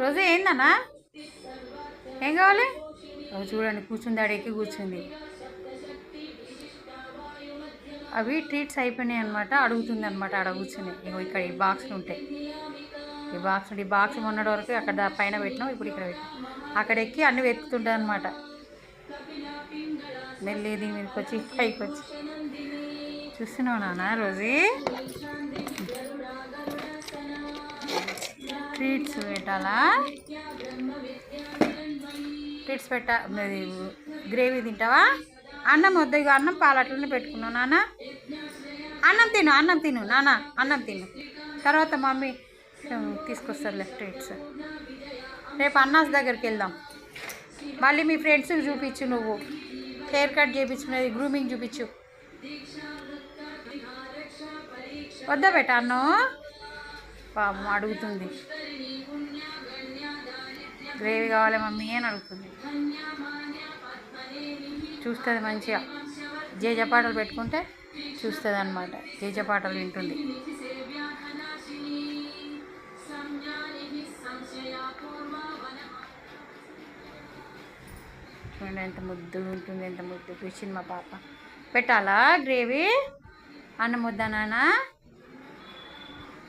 రోజు ఏందన్నా ఏం కావాలి? చూడండి కూర్చుంది, అడిగి కూర్చుంది. అవి ట్రీట్స్ అయిపోయినాయి అనమాట, అడుగుతుంది అనమాట. అక్కడ కూర్చుని ఇగో ఇక్కడ ఈ బాక్స్లు ఉంటాయి. ఈ బాక్స్ మొన్నటి వరకు అక్కడ పైన పెట్టినాం, ఇప్పుడు ఇక్కడ పెట్టినాం. అక్కడ ఎక్కి అన్నీ వెతుకుతుంటాయి అనమాట. మెల్లి దీని మీదకి వచ్చి పైకి వచ్చి చూస్తున్నావు నాన్న. రోజు ట్రీట్స్ పెట్టాలా? ట్రీట్స్ గ్రేవీ తింటావా? అన్నం వద్ద, ఇక అన్నం పాలట్లనే పెట్టుకున్నావు నాన్న. అన్నం తిను నాన్న, అన్నం తిను. తర్వాత మమ్మీ తీసుకొస్తారులే ట్రీట్స్. రేపు అన్నాస్ దగ్గరికి వెళ్దాం. మళ్ళీ మీ ఫ్రెండ్స్కి చూపించు, నువ్వు హెయిర్ కట్ చేయించుకునేది, గ్రూమింగ్ చూపించు. వద్దా బెట్ట అన్నం? పాపం అడుగుతుంది, గ్రేవీ కావాలి మమ్మీ అని అడుగుతుంది. చూస్తుంది మంచిగా, జేజపాటలు పెట్టుకుంటే చూస్తుంది అనమాట. జేజపాటలు వింటుంది. చూడండి ఎంత ముద్దు ఉంటుంది, ఎంత ముద్దు కూర్చుంది మా పాప. పెట్టాలా గ్రేవీ? అన్నం ముద్దా నాన్న?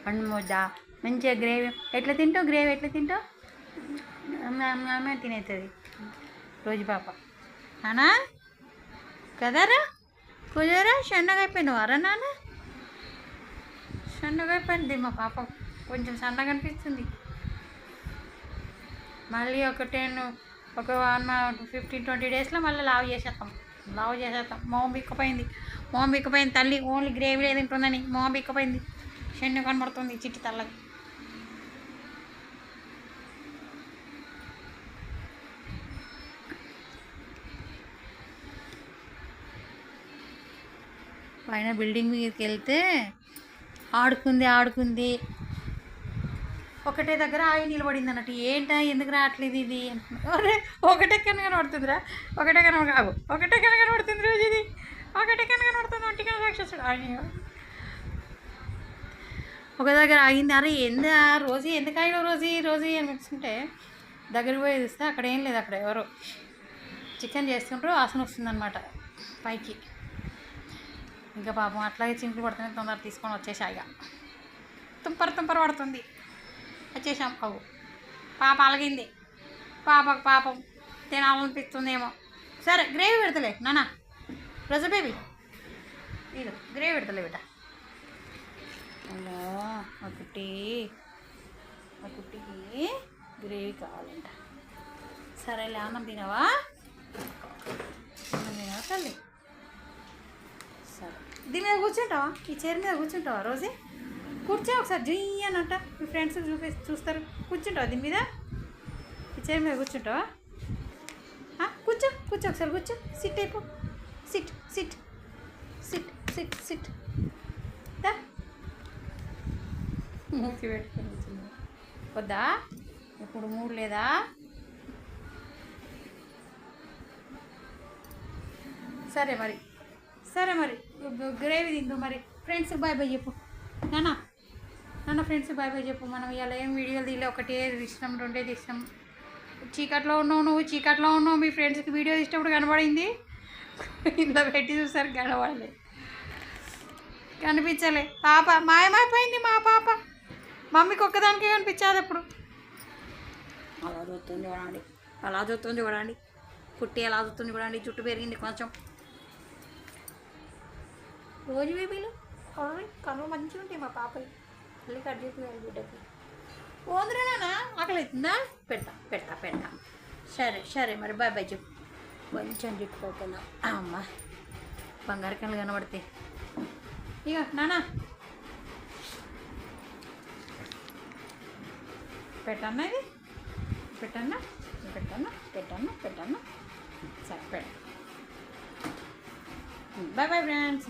అన్నం ముద్దా? మంచిగా గ్రేవీ ఎట్లా తింటావు? గ్రేవీ ఎట్లా తింటావు? అమ్మే తినేస్తుంది రోజు పాప. నానా కదరా? కుదరా? సన్నగైపోయినావారా నాన్న? సన్నగైపోయింది మా పాప, కొంచెం సన్నగా అనిపిస్తుంది. మళ్ళీ ఒక 15-20 డేస్లో మళ్ళీ లావు చేసేస్తాం. మొహం బిక్కపోయింది తల్లి. ఓన్లీ గ్రేవీ తింటుందని మొహం బిక్కపోయింది. షెన్ను కనబడుతుంది చిట్టి తల్లకి. పైన బిల్డింగ్ మీదకి వెళ్తే ఆడుకుంది. ఒకటే దగ్గర ఆగి నిలబడింది అన్నట్టు. ఏంటా ఎందుకు రావట్లేదు ఇది? ఒకటే కనబడుతుందిరా, ఒకటే కనబడుతుంది రోజు. ఇది ఒకటే కనబడుతుంది, ఒంటి రాక్షసుడు. ఒక దగ్గర ఆగింది. అరే రోజు ఎందుకు ఆగిన రోజు అనిపిస్తుంటే దగ్గరికి పోయి చూస్తే అక్కడ ఏం లేదు. అక్కడ ఎవరో చికెన్ చేస్తుంటారు, వాసన వస్తుందన్నమాట పైకి. ఇంకా పాపం అట్లాగే చింపులు పడుతుంది. తొందరగా తీసుకొని వచ్చేసాయిగా. తుంపర పడుతుంది. వచ్చేసాం. అవు పాప అలగింది. పాపం తినాలనిపిస్తుందేమో. సరే గ్రేవీ పెడతలే నాన్న. రోజు బేబీ ఇదో గ్రేవీ పెడతలే బిడ్డ. అలా మా కుట్టికి గ్రేవీ కావాలంట. సరేలే అన్నం తినవా తల్లి? సరే దీని మీద కూర్చుంటావా? ఈ చైర్ మీద కూర్చుంటావా? రోజే కూర్చో ఒకసారి జుయ్యి అని అంట. మీ ఫ్రెండ్స్ చూస్తారు. కూర్చుంటావా దీని మీద? ఈ చైర్ మీద కూర్చుంటావా? కూర్చో ఒకసారి కూర్చో. సిట్ అయిపో. సిట్ మూతి పెట్టుకొని కూర్చుంది. వద్దా? ఇప్పుడు మూడు లేదా? సరే మరి గ్రేవీ తిందు. మరి ఫ్రెండ్స్కి బాయ్ చెప్పు నాన్న. ఫ్రెండ్స్కి బాయ్ చెప్పు. మనం ఇలా ఏం వీడియోలు తీయలే. ఒకటే ఇష్టం, రెండేది ఇష్టం. చీకట్లో ఉన్నావు. మీ ఫ్రెండ్స్కి వీడియో తీసినప్పుడు కనబడింది. ఇలా పెట్టి చూస్తారు, కనిపించలే. పాప మాయమైపోయింది. మా పాప మమ్మీకి ఒక్కదానికే కనిపించాది. అప్పుడు అలా చూస్తుంది చూడండి. కుట్టి ఎలా చూస్తుంది చూడండి. జుట్టు పెరిగింది కొంచెం. రోజు బేబీలు కళ్ళు మంచిగా ఉంటాయి మా పాపకి. మళ్ళీ కట్ చేస్తుంది బిడ్డకి. ఓంద్రేనా ఆకలి అవుతుందా? పెడతా. సరే మరి బాయ్ చెప్పు. కొంచెం జుట్టు పోతున్నా. అమ్మ బంగారు కళ్ళు కనబడతాయి. ఇక నాన్న పెట్టన్నా. ఇది పెట్టన్నా. సరే బాయ్ ఫ్రెండ్స్.